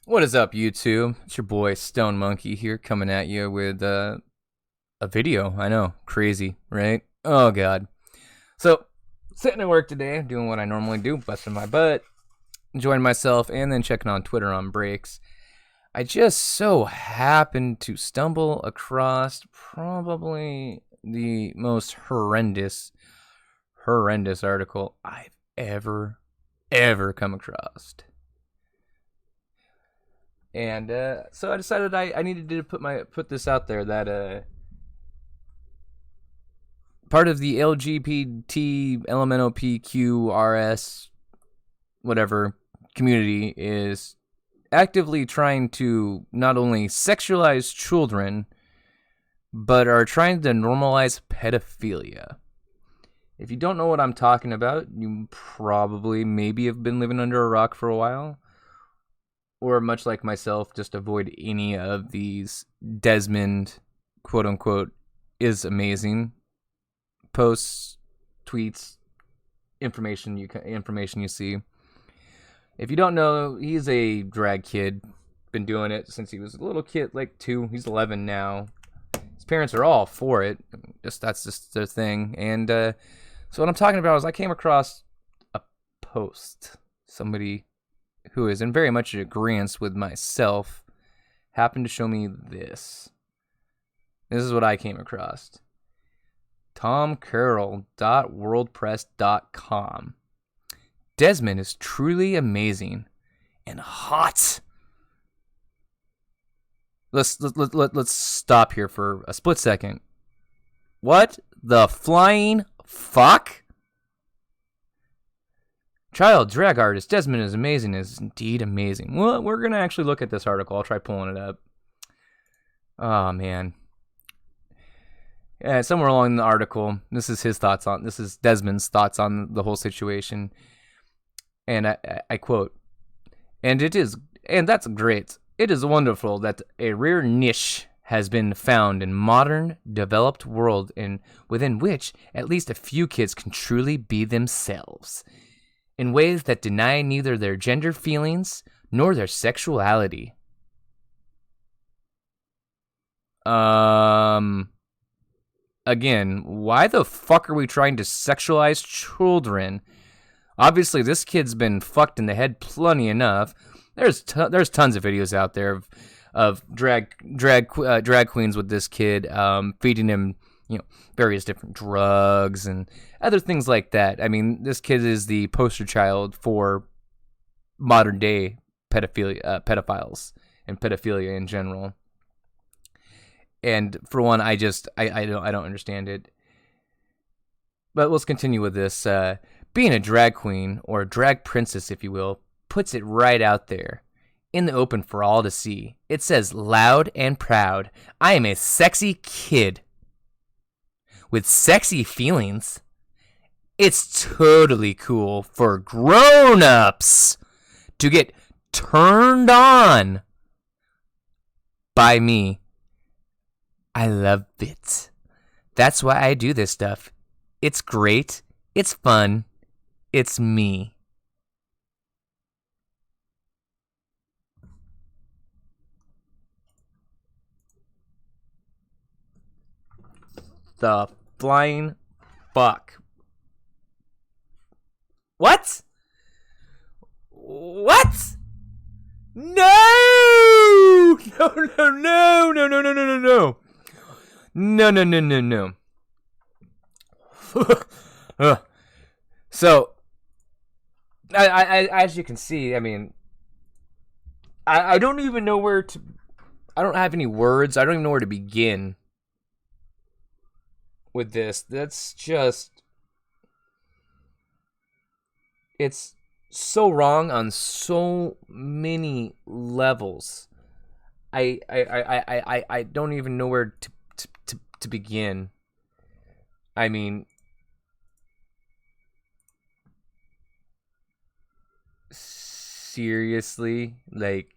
What is up, YouTube? It's your boy Stone Monkey here, coming at you with a video. I know, crazy, right? Oh god. So, sitting at work today, doing what I normally do, busting my butt, enjoying myself, and then checking on Twitter on breaks. I just so happened to stumble across probably the most horrendous article I've ever come across. And so I decided I needed to put this out there that part of the LGBT LMNOPQRS whatever community is actively trying to not only sexualize children, but are trying to normalize pedophilia. If you don't know what I'm talking about, you probably maybe have been living under a rock for a while, or much like myself, just avoid any of these Desmond, quote unquote, is amazing posts, tweets, information you see. If you don't know, he's a drag kid. Been doing it since he was a little kid, like 2. He's 11 now. His parents are all for it. That's just their thing. And so what I'm talking about is I came across a post. Somebody who is in very much agreement with myself happened to show me this. This is what I came across. TomCarroll.wordpress.com. Desmond is truly amazing and hot. Let's stop here for a split second. What the flying fuck? Child drag artist Desmond is amazing, is indeed amazing. Well, we're going to actually look at this article. I'll try pulling it up. Oh, man. Yeah, somewhere along the article, this is Desmond's thoughts on the whole situation. And I quote, and that's great. It is wonderful that a rare niche has been found in modern, developed world within which at least a few kids can truly be themselves, in ways that deny neither their gender feelings nor their sexuality. Again, why the fuck are we trying to sexualize children? Obviously, this kid's been fucked in the head plenty enough. There's tons of videos out there of drag queens with this kid, feeding him, various different drugs and other things like that. I mean, this kid is the poster child for modern day pedophiles and pedophilia in general. And for one, I don't understand it. But let's continue with this. Being a drag queen, or a drag princess, if you will, puts it right out there, in the open for all to see. It says loud and proud, I am a sexy kid with sexy feelings. It's totally cool for grown-ups to get turned on by me. I love it. That's why I do this stuff. It's great. It's fun. It's me. The flying fuck. What? What? No! No, no, no, no, no, no, no, no, no. No, no, no, no, no. So, I, as you can see, I mean, I don't even know where to. I don't have any words. I don't even know where to begin with this. That's just. It's so wrong on so many levels. I don't even know where to begin. I mean, seriously, like,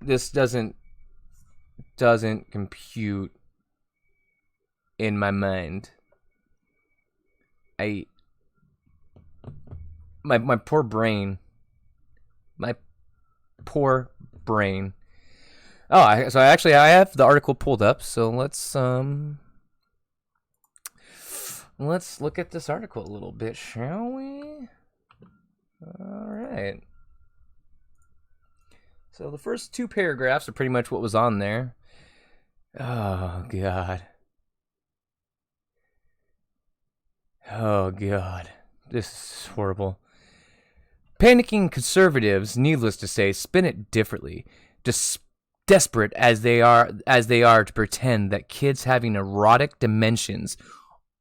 this doesn't compute in my mind. My poor brain My poor brain. Oh, I have the article pulled up, so let's look at this article a little bit, shall we? All right. So the first 2 paragraphs are pretty much what was on there. Oh, God. Oh, God. This is horrible. Panicking conservatives, needless to say, spin it differently. Desperate as they are to pretend that kids having erotic dimensions,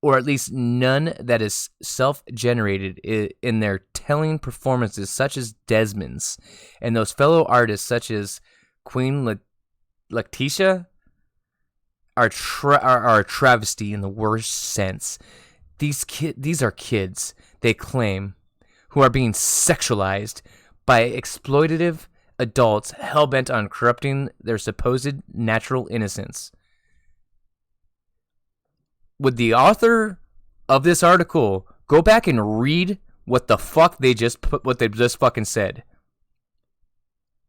or at least none that is self-generated in their telling performances such as Desmond's, and those fellow artists such as Queen Latisha, are a travesty in the worst sense. These are kids, they claim, who are being sexualized by exploitative adults hell-bent on corrupting their supposed natural innocence. Would the author of this article go back and read what they just fucking said?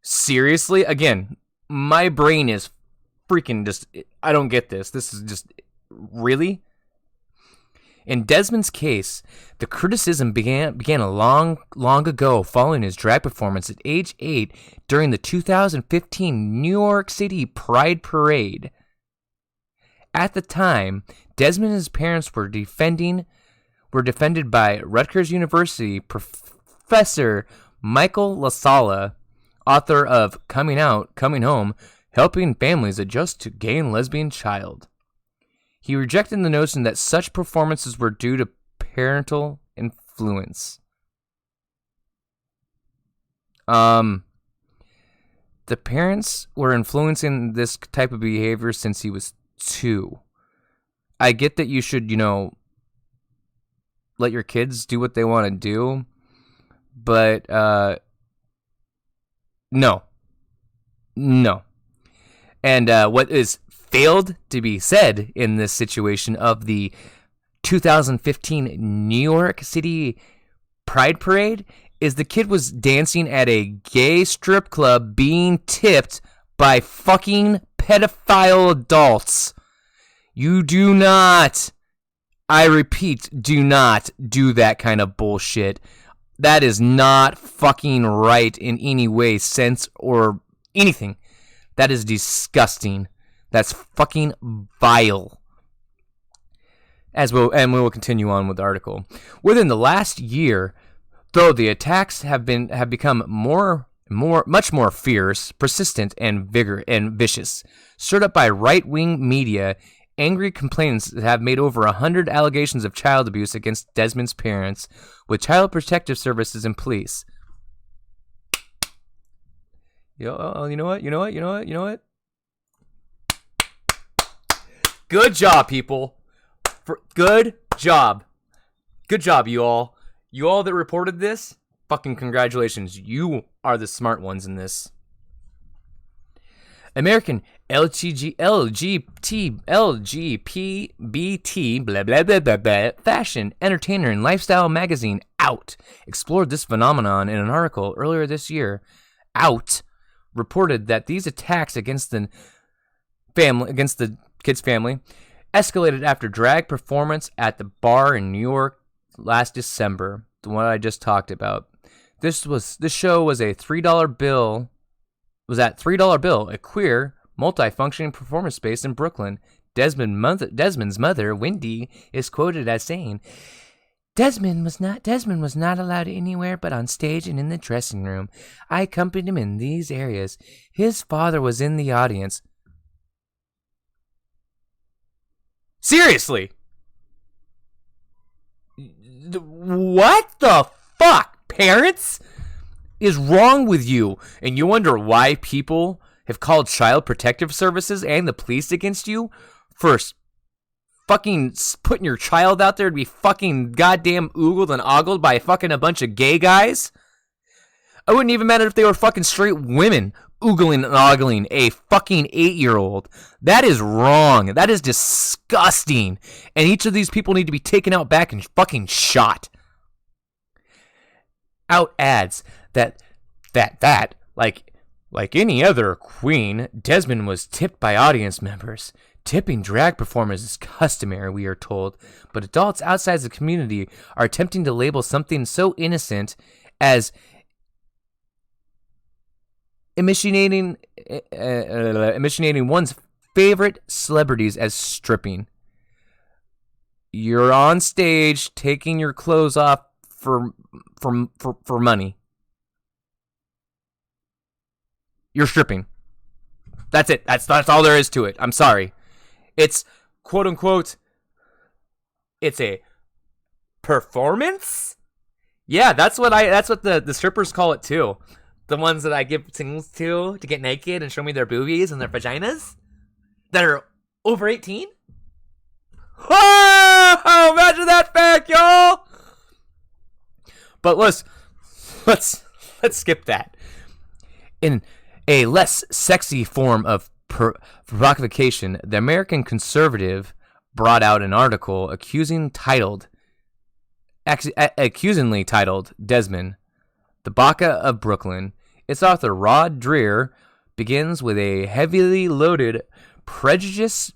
Seriously? Again, my brain is freaking just, I don't get this. This is just, really? In Desmond's case, the criticism began long ago following his drag performance at age 8 during the 2015 New York City Pride Parade. At the time, Desmond and his parents were defended by Rutgers University Professor Michael LaSala, author of Coming Out, Coming Home, Helping Families Adjust to Gay and Lesbian Child. He rejected the notion that such performances were due to parental influence. The parents were influencing this type of behavior since he was 2. I get that you should, let your kids do what they want to do, but no. And what is failed to be said in this situation of the 2015 New York City Pride Parade is the kid was dancing at a gay strip club being tipped by fucking pedophile adults. You do not, I repeat, do not do that kind of bullshit. That is not fucking right in any way, sense, or anything. That is disgusting. That's fucking vile. We will continue on with the article. Within the last year, though, the attacks have become much more fierce, persistent, and vicious. Stirred up by right-wing media, angry complainants have made over 100 allegations of child abuse against Desmond's parents, with Child Protective Services and police. You know what? Good job, people. Good job, you all. You all that reported this, fucking congratulations. You are the smart ones in this. American LGBT blah blah blah blah blah fashion, entertainer, and lifestyle magazine Out explored this phenomenon in an article earlier this year. Out reported that these attacks against the kid's family escalated after drag performance at the bar in New York last December, the one I just talked about. This show was at $3 Bill, a queer, multi-functioning performance space in Brooklyn. Desmond's mother, Wendy, is quoted as saying, Desmond was not allowed anywhere but on stage and in the dressing room. I accompanied him in these areas. His father was in the audience. Seriously? What the fuck, parents? Is wrong with you? And you wonder why people have called Child Protective Services and the police against you for fucking putting your child out there to be fucking goddamn oogled and ogled by fucking a bunch of gay guys? I wouldn't even matter if they were fucking straight women oogling and ogling a fucking 8-year-old. That is wrong. That is disgusting. And each of these people need to be taken out back and fucking shot. Out adds that Like any other queen, Desmond was tipped by audience members. Tipping drag performers is customary, we are told, but adults outside the community are attempting to label something so innocent as imitating one's favorite celebrities as stripping. You're on stage taking your clothes off for money. You're stripping. That's it. That's all there is to it. I'm sorry. It's quote unquote. It's a performance. Yeah, that's what the strippers call it too. The ones that I give singles to get naked and show me their boobies and their vaginas that are over 18. Oh, imagine that fact, y'all. But let's skip that. In a less sexy form of provocation, the American Conservative brought out an article accusingly titled Desmond, the Baka of Brooklyn. Its author, Rod Dreher, begins with a heavily loaded prejudicial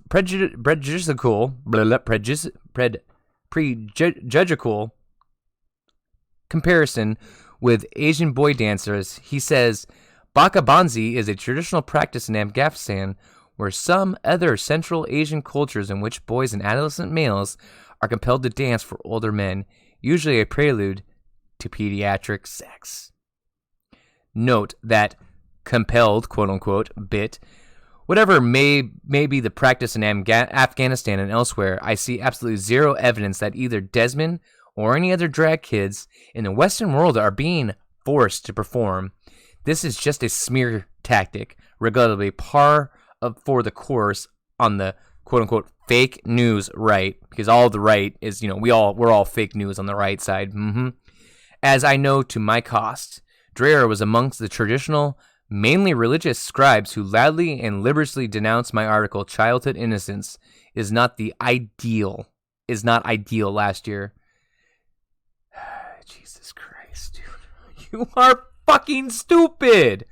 comparison with Asian boy dancers. He says, Baka Banzi is a traditional practice in Afghanistan where some other Central Asian cultures in which boys and adolescent males are compelled to dance for older men, usually a prelude to pediatric sex. Note that compelled, quote-unquote, bit, whatever may be the practice in Afghanistan and elsewhere, I see absolutely zero evidence that either Desmond or any other drag kids in the Western world are being forced to perform. This is just a smear tactic, regrettably par for the course on the quote-unquote fake news right, because all the right is, we're all fake news on the right side. As I know to my cost, Dreher was amongst the traditional, mainly religious scribes who loudly and liberously denounced my article, Childhood Innocence is not ideal last year. Jesus Christ, dude. You are fucking stupid.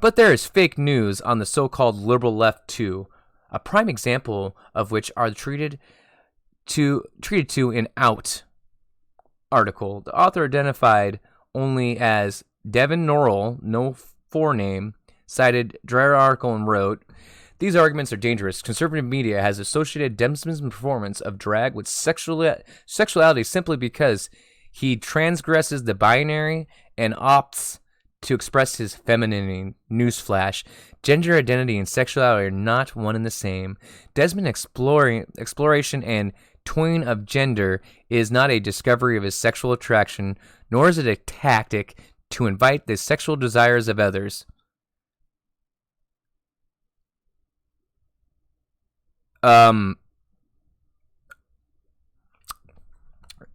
But there is fake news on the so-called liberal left too, a prime example of which are treated to in Out article. The author identified only as Devin Norrell, no forename, cited Dreher article and wrote, these arguments are dangerous. Conservative media has associated Desmond's performance of drag with sexuality simply because he transgresses the binary and opts to express his femininity. Newsflash. Gender identity and sexuality are not one and the same. Desmond's exploration and toying of gender is not a discovery of his sexual attraction, nor is it a tactic to invite the sexual desires of others. Oh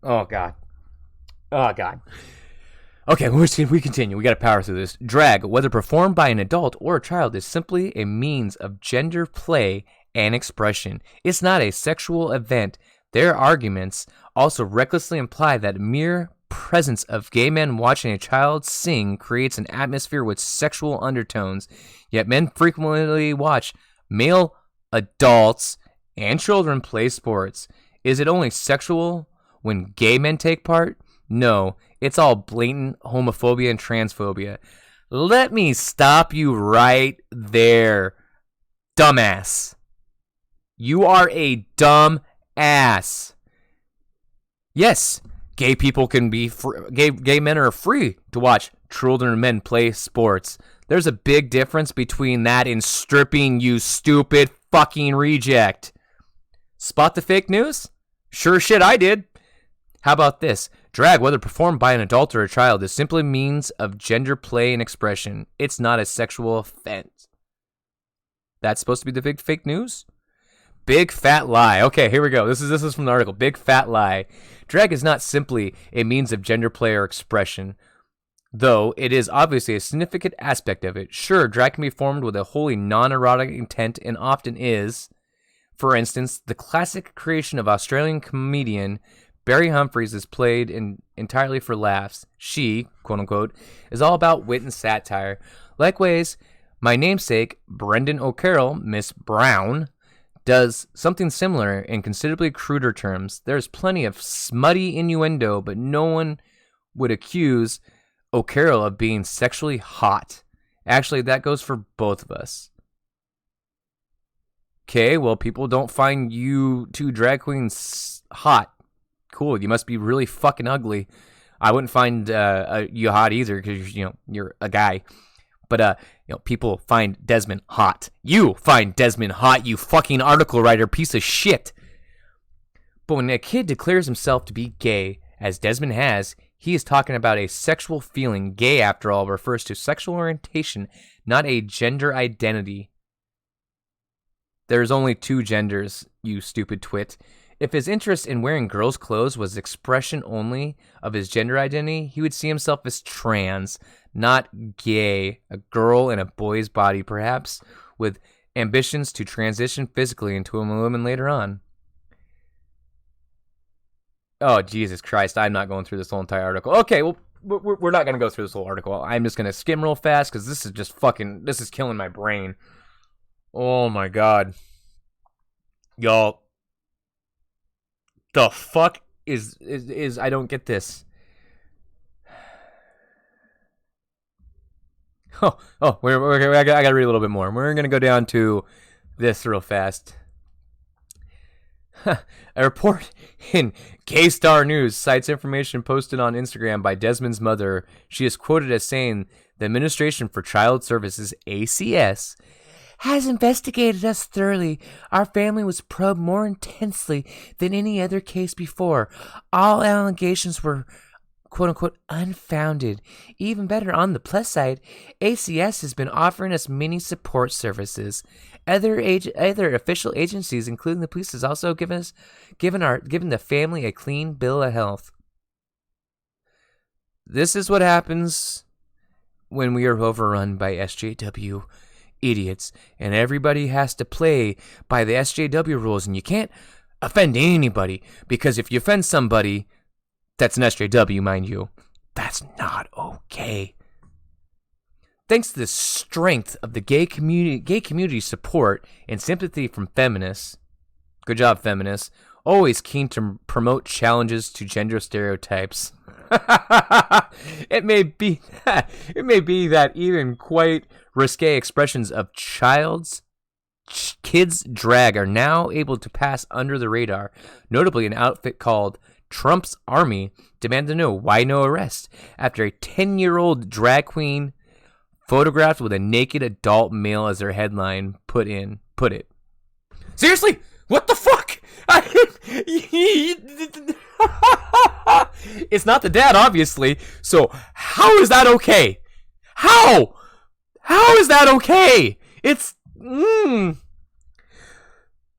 God. Okay, we continue. We got to power through this. Drag, whether performed by an adult or a child, is simply a means of gender play and expression. It's not a sexual event. Their arguments also recklessly imply that mere presence of gay men watching a child sing creates an atmosphere with sexual undertones. Yet men frequently watch male adults and children play sports. Is it only sexual when gay men take part? No, it's all blatant homophobia and transphobia. Let me stop you right there, dumbass. You are a dumb ass. Yes, gay people can be gay men are free to watch children and men play sports. There's a big difference between that and stripping, you stupid fucking reject. Spot the fake news? Sure shit I did. How about this? Drag, whether performed by an adult or a child, is simply a means of gender play and expression. It's not a sexual offense. That's supposed to be the big fake news? Big fat lie. Okay, here we go. This is from the article. Big fat lie. Drag is not simply a means of gender play or expression, though it is obviously a significant aspect of it. Sure, drag can be formed with a wholly non-erotic intent and often is. For instance, the classic creation of Australian comedian Barry Humphries is played entirely for laughs. She, quote unquote, is all about wit and satire. Likewise, my namesake, Brendan O'Carroll, Miss Brown, does something similar in considerably cruder terms. There's plenty of smutty innuendo, but no one would accuse O'Carroll of being sexually hot. Actually, that goes for both of us. Okay, well, people don't find you two drag queens hot. Cool, you must be really fucking ugly. I wouldn't find you hot either because you're a guy. But people find Desmond hot. You find Desmond hot, you fucking article writer piece of shit. But when a kid declares himself to be gay, as Desmond has, he is talking about a sexual feeling. Gay, after all, refers to sexual orientation, not a gender identity. There's only two genders, you stupid twit. If his interest in wearing girls' clothes was expression only of his gender identity, he would see himself as trans, not gay, a girl in a boy's body, perhaps, with ambitions to transition physically into a woman later on. Oh, Jesus Christ, I'm not going through this whole entire article. Okay, well, we're not going to go through this whole article. I'm just going to skim real fast, because this is killing my brain. Oh, my God. Y'all. The fuck is I don't get this. I gotta read a little bit more. We're gonna go down to this real fast. A report in K-Star News cites information posted on Instagram by Desmond's mother. She is quoted as saying, "The Administration for Child Services, ACS, has investigated us thoroughly. Our family was probed more intensely than any other case before. All allegations were, quote-unquote, unfounded. Even better, on the plus side, ACS has been offering us many support services. Other official agencies, including the police, has also given the family a clean bill of health." This is what happens when we are overrun by SJW idiots, and everybody has to play by the SJW rules, and you can't offend anybody, because if you offend somebody that's an SJW, mind you, that's not okay. Thanks to the strength of the gay community support and sympathy from feminists, good job feminists, always keen to promote challenges to gender stereotypes. It may be that even quite risque expressions of kids drag are now able to pass under the radar. Notably, an outfit called Trump's Army demanded to know why no arrest after a 10-year-old drag queen photographed with a naked adult male as their headline put it. Seriously? What the fuck? It's not the dad, obviously. So how is that okay? How is that okay? It's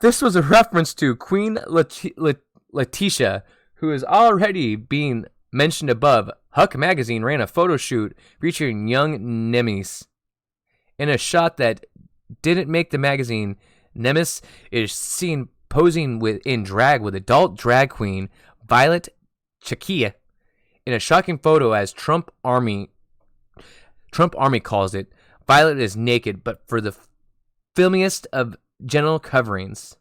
This was a reference to Queen Latisha, who is already being mentioned above. Huck magazine ran a photo shoot featuring young Nemes. In a shot that didn't make the magazine, Nemes is seen posing in drag with adult drag queen Violet Chakia in a shocking photo, as Trump Army calls it. Violet is naked, but for the flimsiest of genital coverings.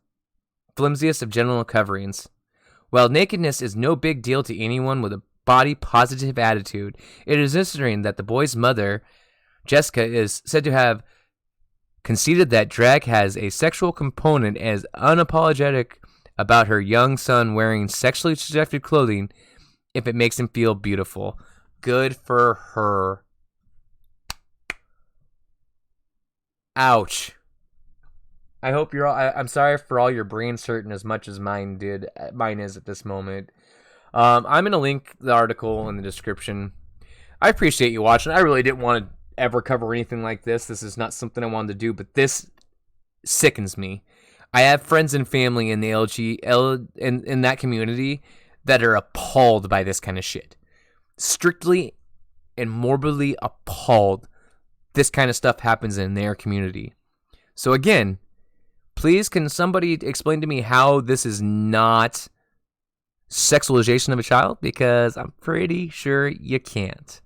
While nakedness is no big deal to anyone with a body positive attitude, it is interesting that the boy's mother, Jessica, is said to have conceded that drag has a sexual component, as unapologetic about her young son wearing sexually suggestive clothing if it makes him feel beautiful. Good for her. Ouch. I hope you're all... I'm sorry for all your brains hurting as much as mine is at this moment. I'm going to link the article in the description. I appreciate you watching. I really didn't want to ever cover anything like this. This is not something I wanted to do, but this sickens me. I have friends and family in the in that community that are appalled by this kind of shit. Strictly and morbidly appalled this kind of stuff happens in their community. So again, please, can somebody explain to me how this is not sexualization of a child? Because I'm pretty sure you can't.